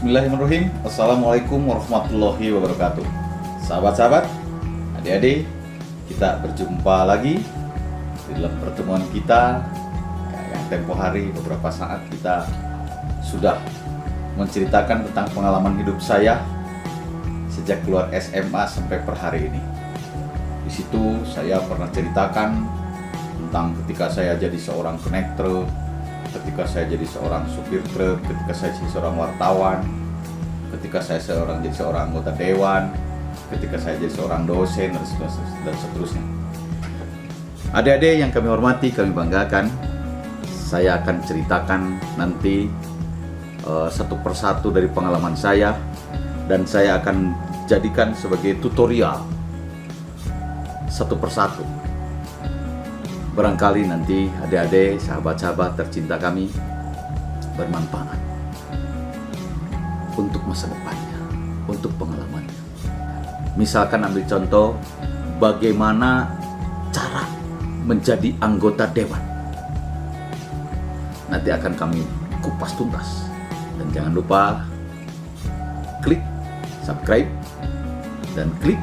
Bismillahirrahmanirrahim. Assalamualaikum warahmatullahi wabarakatuh. Sahabat-sahabat, adik-adik, kita berjumpa lagi dalam pertemuan kita yang tempo hari beberapa saat kita sudah menceritakan tentang pengalaman hidup saya sejak keluar SMA sampai per hari ini. Di situ saya pernah ceritakan tentang ketika saya jadi seorang konektor, ketika saya jadi seorang supir truk, ketika saya jadi seorang wartawan, ketika saya jadi seorang anggota dewan, ketika saya jadi seorang dosen, dan seterusnya. Adik-adik yang kami hormati, kami banggakan, saya akan ceritakan nanti satu persatu dari pengalaman saya, dan saya akan jadikan sebagai tutorial satu persatu. Barangkali nanti adik-adik, sahabat-sahabat tercinta kami bermanfaat untuk masa depannya, untuk pengalamannya. Misalkan ambil contoh bagaimana cara menjadi anggota dewan. Nanti akan kami kupas tuntas. Dan jangan lupa klik subscribe dan klik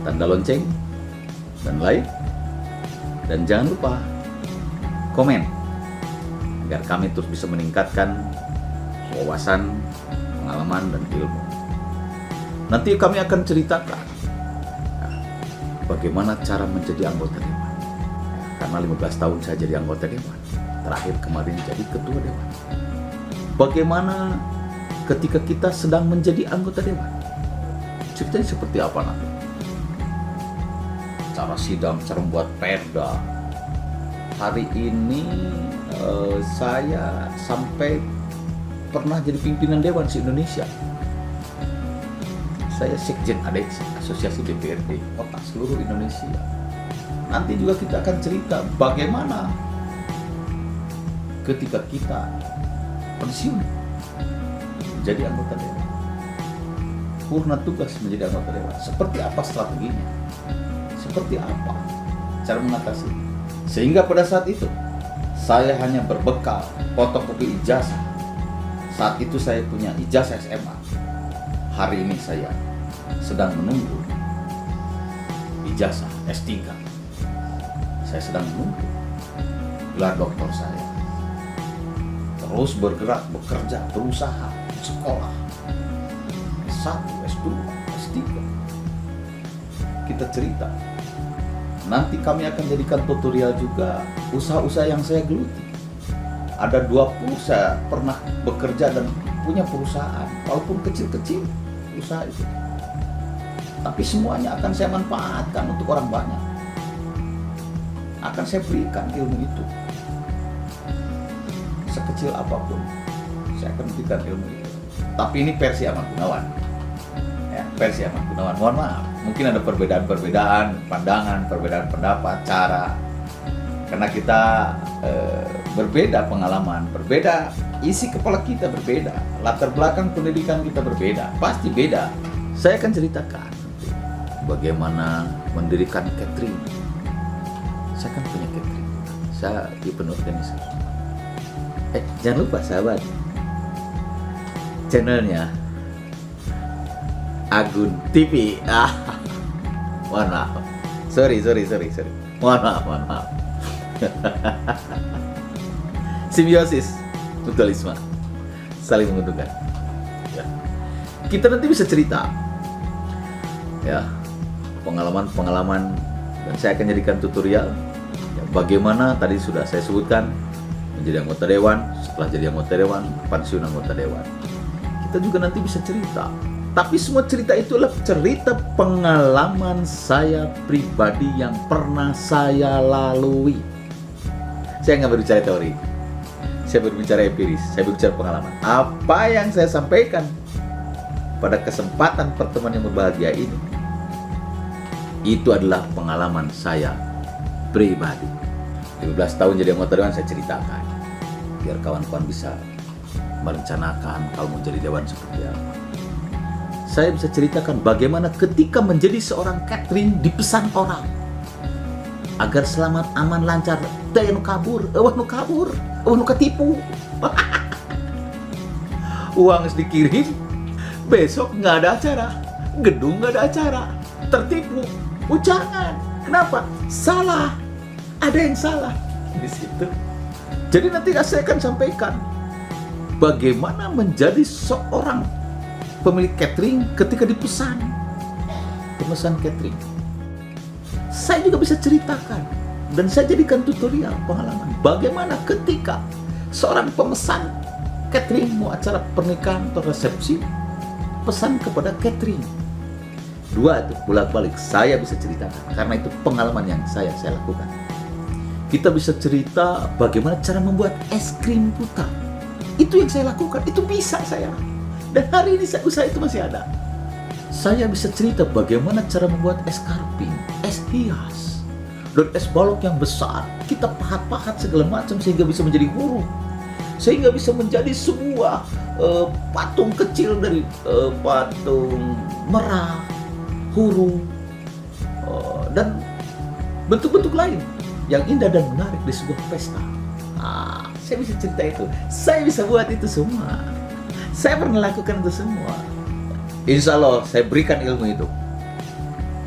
tanda lonceng dan like. Dan jangan lupa komen agar kami terus bisa meningkatkan wawasan, pengalaman, dan ilmu. Nanti kami akan ceritakan bagaimana cara menjadi anggota dewan. Karena 15 tahun saya jadi anggota dewan. Terakhir kemarin jadi ketua dewan. Bagaimana ketika kita sedang menjadi anggota dewan? Ceritanya seperti apa nanti? Cara sidang, cara membuat perda. Hari ini saya sampai pernah jadi pimpinan Dewan se-Indonesia. Saya Sekjen ADEX, Asosiasi DPRD Kota seluruh Indonesia. Nanti juga kita akan cerita bagaimana ketika kita pensiun menjadi anggota Dewan. Purna tugas menjadi anggota Dewan. Seperti apa strateginya? Seperti apa cara mengatasi, sehingga pada saat itu saya hanya berbekal fotokopi ijazah. Saat itu saya punya ijazah SMA. Hari ini saya sedang menunggu ijazah S3. Saya sedang menunggu gelar doktor saya. Terus bergerak, bekerja, berusaha, sekolah S1, S2, S3. Kita cerita. Nanti kami akan jadikan tutorial juga usaha-usaha yang saya geluti. Ada 20 saya pernah bekerja dan punya perusahaan, walaupun kecil-kecil usaha itu. Tapi semuanya akan saya manfaatkan untuk orang banyak. Akan saya berikan ilmu itu. Sekecil apapun, saya akan berikan ilmu itu. Tapi ini versi Ahmad Gunawan. Ya, versi Ahmad Gunawan. Mohon maaf. Mungkin ada perbedaan-perbedaan pandangan, perbedaan pendapat, cara. Karena kita berbeda pengalaman, berbeda isi kepala kita berbeda, latar belakang pendidikan kita berbeda, pasti beda. Saya akan ceritakan bagaimana mendirikan catering. Saya kan punya catering. Saya event organizer. Jangan lupa sahabat, channelnya Agun TV. Mohon maaf. Sorry. Mohon maaf. Simbiosis, mutualisme, saling menguntungkan. Ya. Kita nanti bisa cerita, ya, pengalaman, dan saya akan jadikan tutorial. Ya, bagaimana tadi sudah saya sebutkan menjadi anggota dewan, setelah jadi anggota dewan, pensiun anggota dewan. Kita juga nanti bisa cerita. Tapi semua cerita itu adalah cerita pengalaman saya pribadi yang pernah saya lalui. Saya nggak berbicara teori, saya berbicara empiris, saya berbicara pengalaman. Apa yang saya sampaikan pada kesempatan pertemuan yang berbahagia ini, itu adalah pengalaman saya pribadi. 15 tahun jadi anggota dewan saya ceritakan, biar kawan-kawan bisa merencanakan kalau mau jadi dewan seperti apa. Saya bisa ceritakan bagaimana ketika menjadi seorang catering dipesan orang agar selamat, aman, lancar, teu nu kabur, eueuh nu katipu. uang dikirim, besok nggak ada acara, gedung nggak ada acara, tertipu. Jangan. Kenapa? Salah. Ada yang salah di situ. Jadi nanti saya akan sampaikan bagaimana menjadi seorang pemilik catering ketika pemesan catering. Saya juga bisa ceritakan dan saya jadikan tutorial pengalaman bagaimana ketika seorang pemesan catering mau acara pernikahan atau resepsi, pesan kepada catering. Dua itu bolak-balik saya bisa ceritakan karena itu pengalaman yang saya lakukan. Kita bisa cerita bagaimana cara membuat es krim putar. Itu yang saya lakukan, itu bisa saya. Dan hari ini usaha itu masih ada. Saya bisa cerita bagaimana cara membuat es karping, es hias, dan es balok yang besar. Kita pahat-pahat segala macam sehingga bisa menjadi huruf, sehingga bisa menjadi sebuah patung kecil dari patung merah, huruf, dan bentuk-bentuk lain yang indah dan menarik di sebuah pesta. Saya bisa cerita itu, saya bisa buat itu semua. Saya pernah lakukan itu semua. Insya Allah saya berikan ilmu itu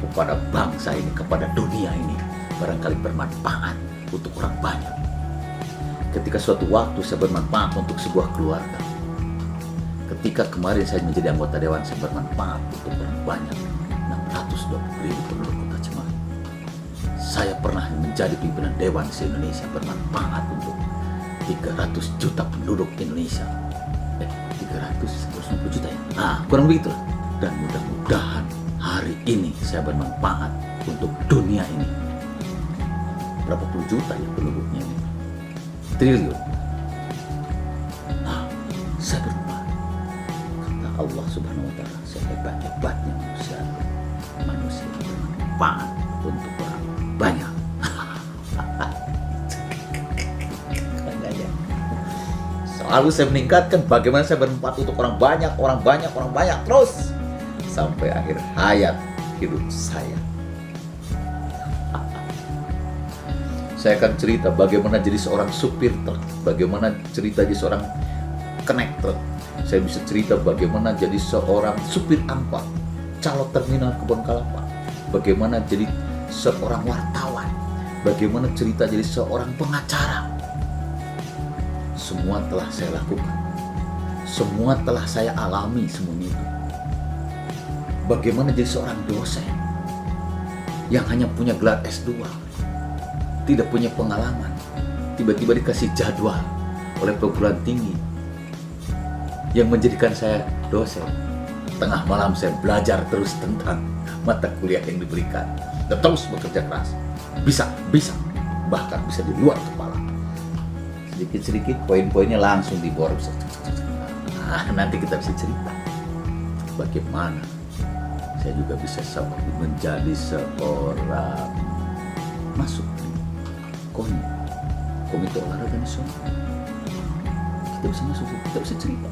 kepada bangsa ini, kepada dunia ini. Barangkali bermanfaat untuk orang banyak. Ketika suatu waktu saya bermanfaat untuk sebuah keluarga. Ketika kemarin saya menjadi anggota dewan, saya bermanfaat untuk orang banyak. 620.000 penduduk Kota Cimahi. Saya pernah menjadi pimpinan dewan se-Indonesia, bermanfaat untuk 300 juta penduduk Indonesia. 350 juta ya? Kurang begitu lah. Dan mudah-mudahan hari ini saya bermanfaat untuk dunia ini. Berapa puluh juta ya penduduknya ini? Triliun. Saya bermanfaat. Kata Allah Subhanahu wa Ta'ala, sehebat-hebatnya manusia bermanfaat untuk orang banyak. Selalu saya meningkatkan bagaimana saya bermanfaat untuk orang banyak terus sampai akhir hayat hidup saya. Saya akan cerita bagaimana jadi seorang supir truk, bagaimana cerita jadi seorang connector. Saya bisa cerita bagaimana jadi seorang supir angkot, calo terminal Kebon Kelapa, bagaimana jadi seorang wartawan, bagaimana cerita jadi seorang pengacara. Semua telah saya lakukan. Semua telah saya alami semuanya itu. Bagaimana jadi seorang dosen yang hanya punya gelar S2, tidak punya pengalaman, tiba-tiba dikasih jadwal oleh perguruan tinggi yang menjadikan saya dosen. Tengah malam saya belajar terus tentang mata kuliah yang diberikan dan terus bekerja keras. Bisa, bahkan bisa di luar kepala. Sedikit-sedikit poin-poinnya langsung dibor. Nanti kita bisa cerita bagaimana saya juga bisa menjadi seorang masuk di komite olahraga nasional. Kita bisa masuk, kita bisa cerita.